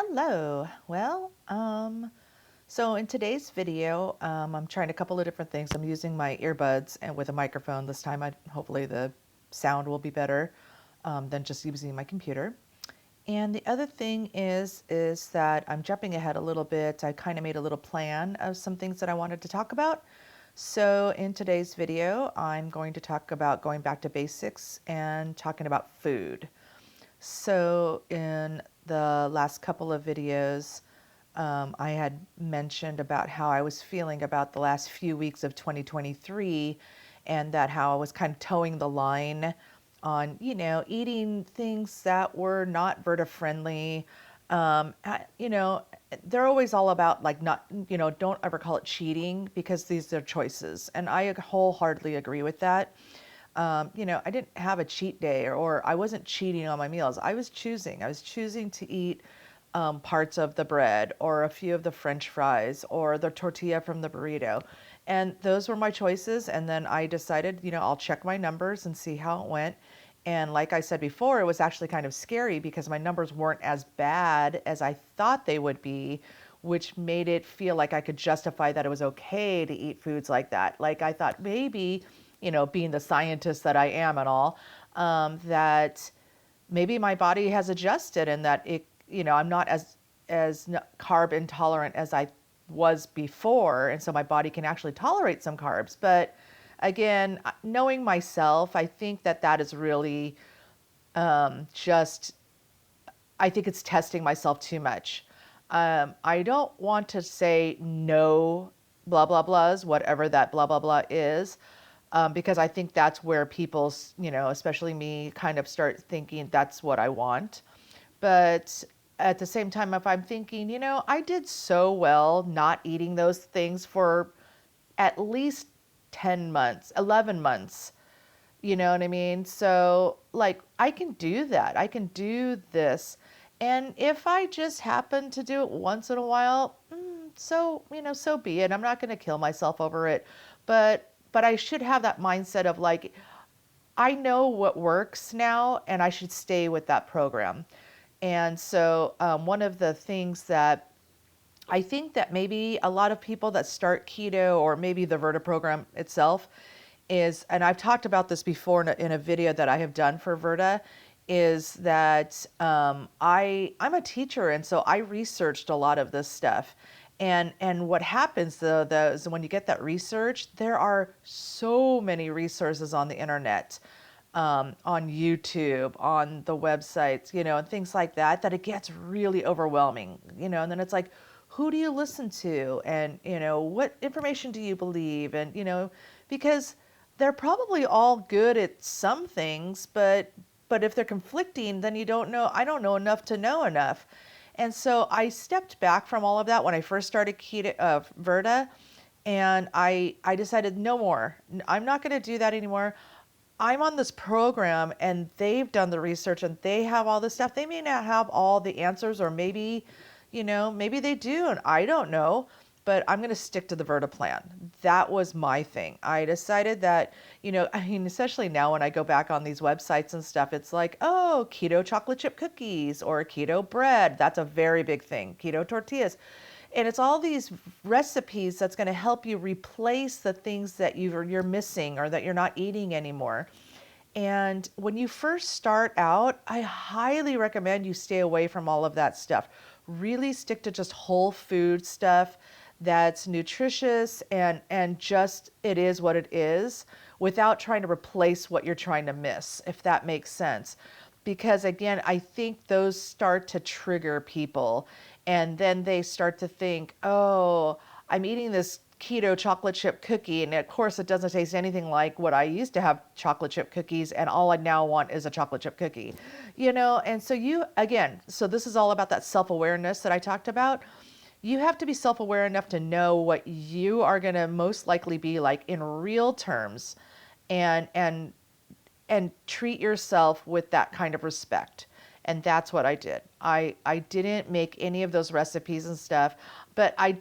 Hello. So in today's video, I'm trying a couple of different things. I'm using my earbuds and with a microphone this time. Hopefully the sound will be better than just using my computer. And the other thing is that I'm jumping ahead a little bit. I kind of made a little plan of some things that I wanted to talk about. So in today's video, I'm going to talk about going back to basics and talking about food. So in the last couple of videos, I had mentioned about how I was feeling about the last few weeks of 2023 and that how I was kind of towing the line on, eating things that were not Verta friendly. Um, I- you know, they're always all about like not, don't ever call it cheating because these are choices. And I wholeheartedly agree with that. I didn't have a cheat day or I wasn't cheating on my meals. I was choosing. I was choosing to eat parts of the bread or a few of the French fries or the tortilla from the burrito. And those were my choices. And then I decided, I'll check my numbers and see how it went. And like I said before, it was actually kind of scary because my numbers weren't as bad as I thought they would be, which made it feel like I could justify that it was okay to eat foods like that. Like I thought maybe, being the scientist that I am and all, that maybe my body has adjusted and that I'm not as carb intolerant as I was before, and so my body can actually tolerate some carbs. But again, knowing myself, I think that that is really just I think it's testing myself too much. I don't want to say no, blah, blah, blahs, whatever that blah, blah, blah is, because I think that's where people, especially me, kind of start thinking that's what I want. But at the same time, if I'm thinking, I did so well not eating those things for at least 10 months, 11 months. You know what I mean? So, like, I can do that. I can do this. And if I just happen to do it once in a while, so be it. I'm not going to kill myself over it. But I should have that mindset of like, I know what works now, and I should stay with that program. And so, one of the things that I think that maybe a lot of people that start keto or maybe the Verta program itself is, and I've talked about this before in a video that I have done for Verta, is that I'm a teacher, and so I researched a lot of this stuff. And what happens though is when you get that research, there are so many resources on the internet, on YouTube, on the websites, and things like that, that it gets really overwhelming, and then it's like, who do you listen to? And, what information do you believe? And, because they're probably all good at some things, but if they're conflicting, then you don't know, I don't know enough to know enough. And so I stepped back from all of that when I first started keto, Verta, and I decided no more. I'm not going to do that anymore. I'm on this program and they've done the research and they have all this stuff. They may not have all the answers, or maybe, maybe they do, and I don't know, but I'm going to stick to the Verta plan. That was my thing. I decided that, I mean, especially now when I go back on these websites and stuff, it's like, oh, keto chocolate chip cookies or keto bread. That's a very big thing. Keto tortillas. And it's all these recipes that's going to help you replace the things that you're missing or that you're not eating anymore. And when you first start out, I highly recommend you stay away from all of that stuff. Really stick to just whole food stuff that's nutritious and just it is what it is, without trying to replace what you're trying to miss, if that makes sense. Because again, I think those start to trigger people, and then they start to think, oh, I'm eating this keto chocolate chip cookie, and of course it doesn't taste anything like what I used to have chocolate chip cookies, and all I now want is a chocolate chip cookie. And so so this is all about that self-awareness that I talked about. You have to be self-aware enough to know what you are going to most likely be like in real terms, and treat yourself with that kind of respect. And that's what I did. I didn't make any of those recipes and stuff, but I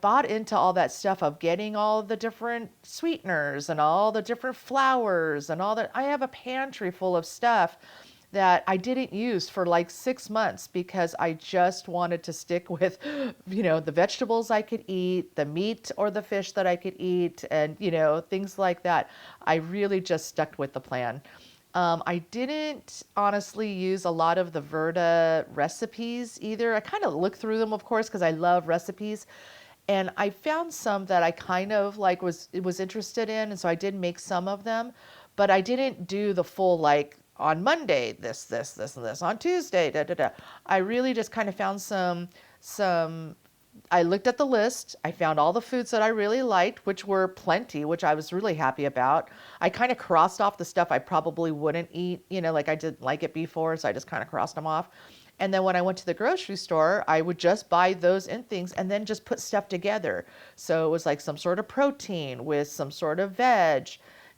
bought into all that stuff of getting all the different sweeteners and all the different flours and all that. I have a pantry full of stuff that I didn't use for like 6 months because I just wanted to stick with, the vegetables I could eat, the meat or the fish that I could eat, and, things like that. I really just stuck with the plan. I didn't honestly use a lot of the Verta recipes either. I kind of looked through them, of course, because I love recipes. And I found some that I kind of like was interested in, and so I did make some of them, but I didn't do the full like on Monday this and this on Tuesday da da da. I really just kind of found some I looked at the list. I found all the foods that I really liked, which were plenty, which I was really happy about. I kind of crossed off the stuff I probably wouldn't eat, like I didn't like it before, so I just kind of crossed them off. And then when I went to the grocery store, I would just buy those in things and then just put stuff together. So it was like some sort of protein with some sort of veg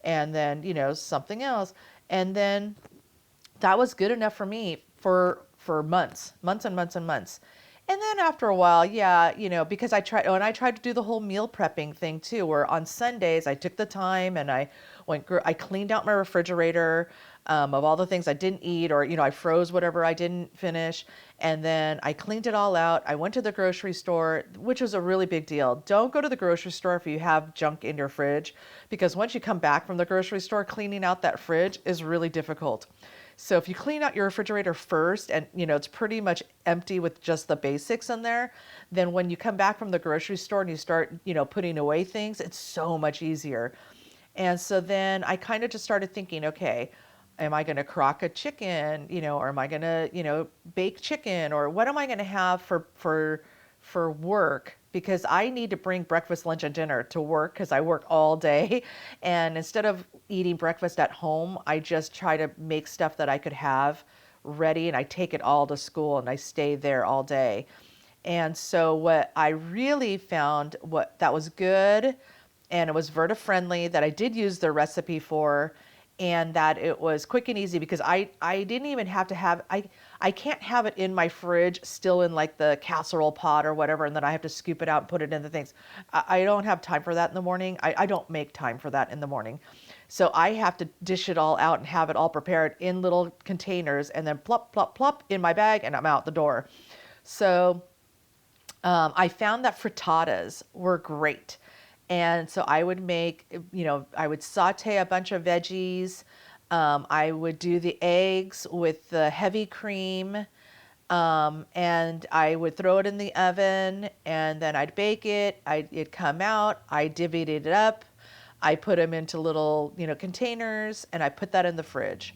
and then, something else. And then that was good enough for me for months and months and months. And then after a while, yeah, because I tried to do the whole meal prepping thing too, where on Sundays I took the time and I cleaned out my refrigerator of all the things I didn't eat, or I froze whatever I didn't finish, and then I cleaned it all out. I went to the grocery store, which was a really big deal. Don't go to the grocery store if you have junk in your fridge, because once you come back from the grocery store, cleaning out that fridge is really difficult. So if you clean out your refrigerator first and it's pretty much empty with just the basics in there, then when you come back from the grocery store and you start, putting away things, it's so much easier. And so then I kind of just started thinking, okay, am I going to crock a chicken, or am I going to, bake chicken, or what am I going to have for work? Because I need to bring breakfast, lunch, and dinner to work because I work all day. And instead of eating breakfast at home, I just try to make stuff that I could have ready, and I take it all to school and I stay there all day. And so what I really found what that was good, and it was Verta friendly, that I did use their recipe for, and that it was quick and easy because I didn't even have to have I can't have it in my fridge still in like the casserole pot or whatever, and then I have to scoop it out and put it in the things. I don't have time for that in the morning. I don't make time for that in the morning. So I have to dish it all out and have it all prepared in little containers and then plop, plop, plop in my bag and I'm out the door. So I found that frittatas were great. And so I would make, I would saute a bunch of veggies. I would do the eggs with the heavy cream. And I would throw it in the oven and then I'd bake it. It'd come out. I divvied it up. I put them into little, containers, and I put that in the fridge.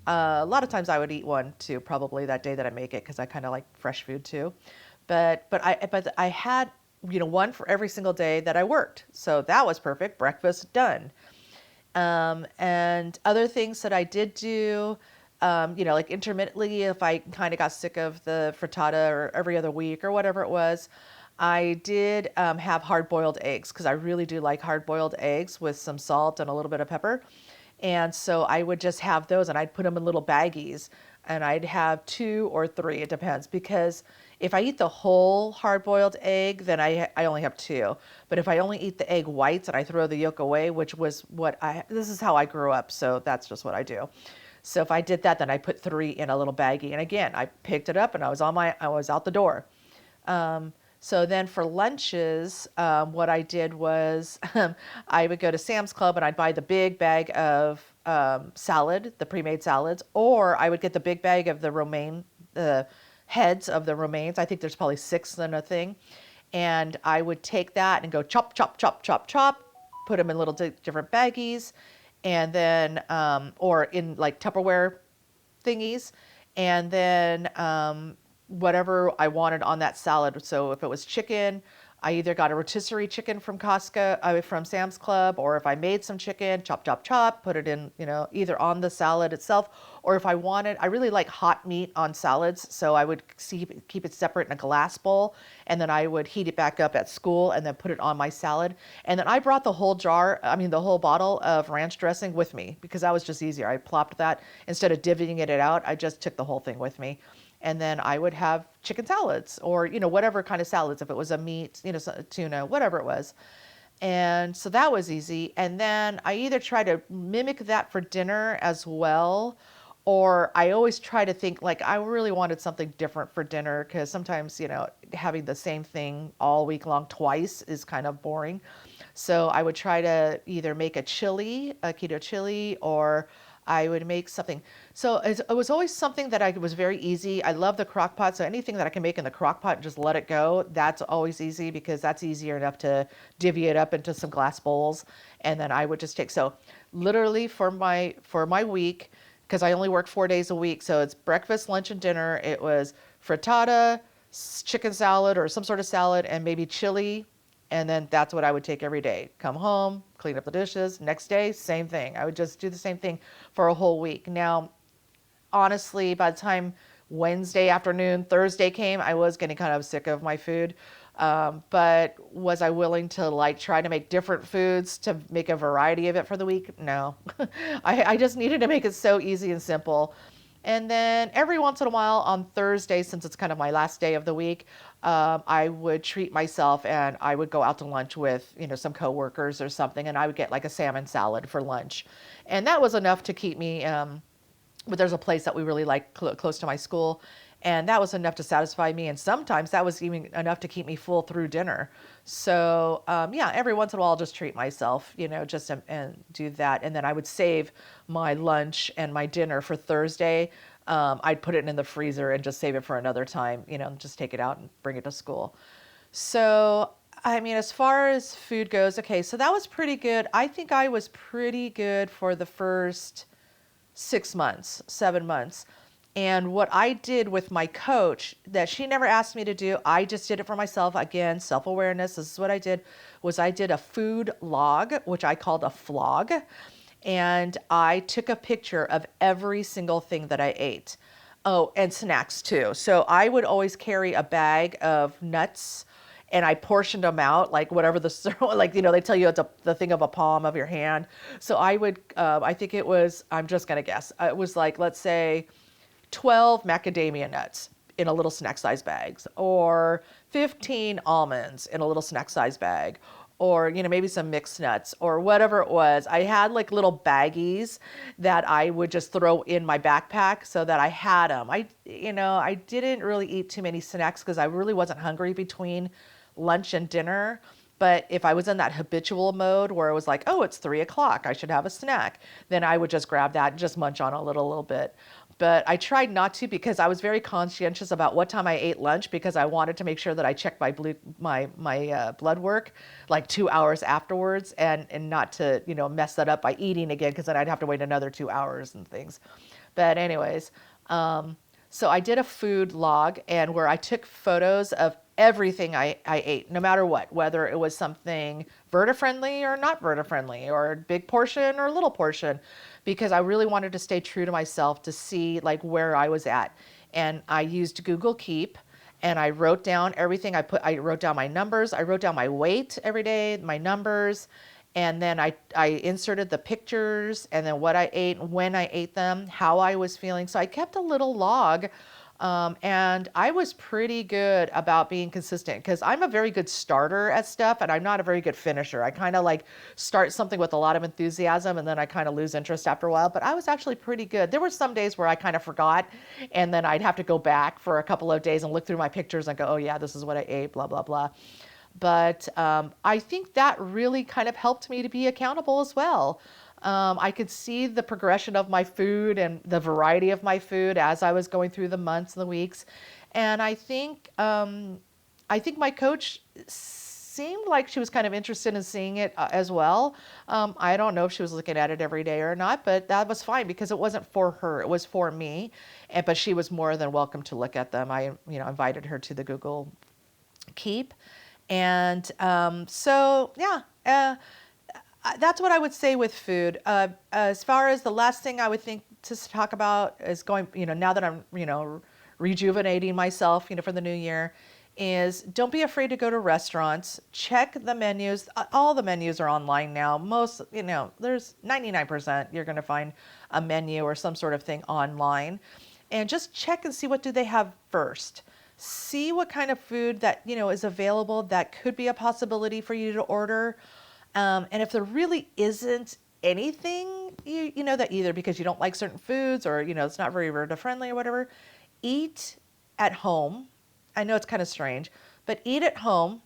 A lot of times I would eat one too, probably that day that I make it, because I kind of like fresh food too. But I had one for every single day that I worked, so that was perfect. Breakfast done. And other things that I did do, like intermittently, if I kind of got sick of the frittata or every other week or whatever it was, I did have hard-boiled eggs because I really do like hard-boiled eggs with some salt and a little bit of pepper. And so I would just have those and I'd put them in little baggies and I'd have 2 or 3, it depends, because if I eat the whole hard-boiled egg, then I only have 2. But if I only eat the egg whites and I throw the yolk away, which was this is how I grew up, so that's just what I do. So if I did that, then I put 3 in a little baggie. And again, I picked it up and I was out the door. So then for lunches, what I did was I would go to Sam's Club and I'd buy the big bag of salad, the pre-made salads, or I would get the big bag of the romaine, the heads of the romaines. I think there's probably 6 in a thing. And I would take that and go chop, chop, chop, chop, chop, put them in little different baggies, and then, or in like Tupperware thingies, and then whatever I wanted on that salad. So if it was chicken, I either got a rotisserie chicken from from Sam's Club, or if I made some chicken, chop, chop, chop, put it in, either on the salad itself, or if I really like hot meat on salads, so I would keep it separate in a glass bowl, and then I would heat it back up at school and then put it on my salad. And then I brought the whole bottle of ranch dressing with me because that was just easier. I plopped that, instead of divvying it out, I just took the whole thing with me. And then I would have chicken salads or, whatever kind of salads, if it was a meat, tuna, whatever it was. And so that was easy. And then I either try to mimic that for dinner as well, Or I always try to think like I really wanted something different for dinner because sometimes, having the same thing all week long twice is kind of boring. So I would try to either make a chili, a keto chili, or I would make something. So it was always something that I was very easy. I love the crock pot. So anything that I can make in the crock pot and just let it go, that's always easy because that's easier enough to divvy it up into some glass bowls. And then I would just take, so literally for my week, because I only work 4 days a week. So it's breakfast, lunch, and dinner. It was frittata, chicken salad or some sort of salad, and maybe chili. And then that's what I would take every day. Come home, clean up the dishes. Next day, same thing. I would just do the same thing for a whole week. Now, honestly, by the time Wednesday afternoon, Thursday came, I was getting kind of sick of my food. But was I willing to like try to make different foods to make a variety of it for the week? No. I just needed to make it so easy and simple. And then every once in a while on Thursday, since it's kind of my last day of the week, I would treat myself and I would go out to lunch with, some coworkers or something, and I would get like a salmon salad for lunch. And that was enough to keep me, but there's a place that we really like close to my school. And that was enough to satisfy me. And sometimes that was even enough to keep me full through dinner. So, yeah, every once in a while, I'll just treat myself, just and do that. And then I would save my lunch and my dinner for Thursday. I'd put it in the freezer and just save it for another time, just take it out and bring it to school. So, I mean, as far as food goes, okay, so that was pretty good. I think I was pretty good for the first 6 months, 7 months. And what I did with my coach that she never asked me to do, I just did it for myself. Again, self-awareness. This is what I did, was I did a food log, which I called a flog. And I took a picture of every single thing that I ate. Oh, and snacks too. So I would always carry a bag of nuts and I portioned them out, like whatever like, they tell you it's the thing of a palm of your hand. So I would, I think it was, I'm just going to guess, it was like, let's say 12 macadamia nuts in a little snack size bags, or 15 almonds in a little snack size bag, or maybe some mixed nuts or whatever it was. I had like little baggies that I would just throw in my backpack so that I had them. I didn't really eat too many snacks because I really wasn't hungry between lunch and dinner. But if I was in that habitual mode where it was like, oh, it's 3 o'clock, I should have a snack, then I would just grab that and just munch on a little bit. But I tried not to because I was very conscientious about what time I ate lunch because I wanted to make sure that I checked my blood work like 2 hours afterwards and not to, mess that up by eating again because then I'd have to wait another 2 hours and things. But anyways, so I did a food log and where I took photos of everything I ate, no matter what, whether it was something Verta-friendly or not Verta-friendly, or big portion or little portion, because I really wanted to stay true to myself to see like where I was at. And I used Google Keep and I wrote down everything. I wrote down my numbers. I wrote down my weight every day, my numbers. And then I inserted the pictures and then what I ate, when I ate them, how I was feeling. So I kept a little log. And I was pretty good about being consistent because I'm a very good starter at stuff and I'm not a very good finisher. I kind of like start something with a lot of enthusiasm and then I kind of lose interest after a while, but I was actually pretty good. There were some days where I kind of forgot and then I'd have to go back for a couple of days and look through my pictures and go, oh yeah, this is what I ate, blah, blah, blah. But I think that really kind of helped me to be accountable as well. I could see the progression of my food and the variety of my food as I was going through the months and the weeks. And I think my coach seemed like she was kind of interested in seeing it as well. I don't know if she was looking at it every day or not, but that was fine because it wasn't for her, it was for me. But she was more than welcome to look at them. I, invited her to the Google Keep. And so, yeah, that's what I would say with food. As far as the last thing I would think to talk about is going, now that I'm, rejuvenating myself, for the new year, is don't be afraid to go to restaurants. Check the menus. All the menus are online now. Most, there's 99% you're going to find a menu or some sort of thing online. And just check and see what do they have first. See what kind of food that, is available that could be a possibility for you to order. And if there really isn't anything you know that either because you don't like certain foods or it's not very Virta friendly or whatever, eat at home. I know it's kind of strange, but eat at home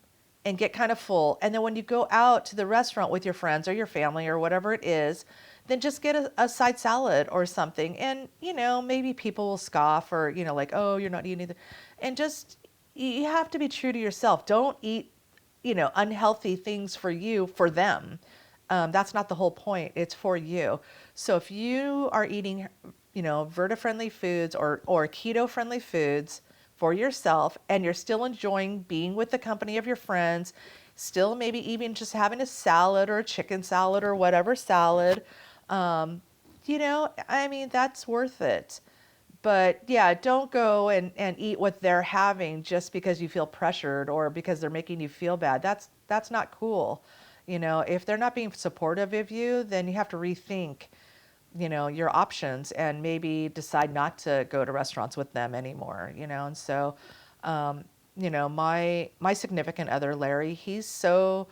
and get kind of full. And then when you go out to the restaurant with your friends or your family or whatever it is, then just get a side salad or something. And, maybe people will scoff or, like, oh, you're not eating. And just, you have to be true to yourself. Don't eat, unhealthy things for you, for them. That's not the whole point. It's for you. So if you are eating, Virta friendly foods or keto friendly foods, for yourself and you're still enjoying being with the company of your friends, still maybe even just having a salad or a chicken salad or whatever salad, that's worth it. But yeah, don't go and eat what they're having just because you feel pressured or because they're making you feel bad. That's not cool. If they're not being supportive of you, then you have to rethink your options and maybe decide not to go to restaurants with them anymore, and so my significant other, Larry, he's so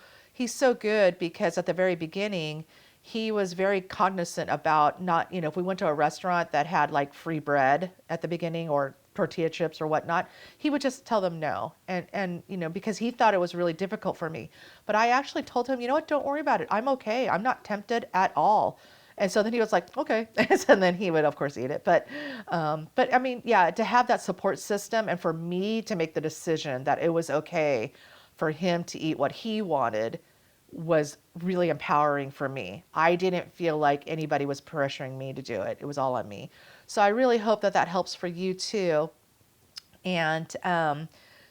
good because at the very beginning he was very cognizant about not, if we went to a restaurant that had like free bread at the beginning or tortilla chips or whatnot, he would just tell them no. And because he thought it was really difficult for me. But I actually told him, you know what, don't worry about it. I'm okay. I'm not tempted at all. And so then he was like, okay. And then he would, of course, eat it. But I mean, yeah, to have that support system and for me to make the decision that it was okay for him to eat what he wanted was really empowering for me. I didn't feel like anybody was pressuring me to do it. It was all on me. So I really hope that helps for you too. And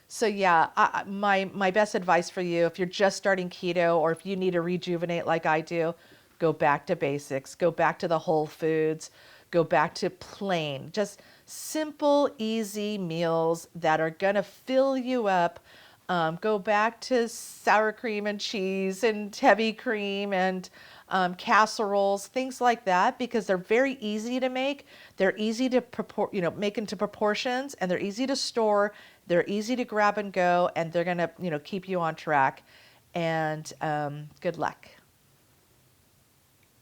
so yeah, my best advice for you, if you're just starting keto or if you need to rejuvenate like I do, go back to basics, go back to the whole foods, go back to plain, just simple, easy meals that are gonna fill you up. Go back to sour cream and cheese and heavy cream and casseroles, things like that, because they're very easy to make. They're easy to make into proportions, and they're easy to store. They're easy to grab and go, and they're gonna keep you on track. And good luck.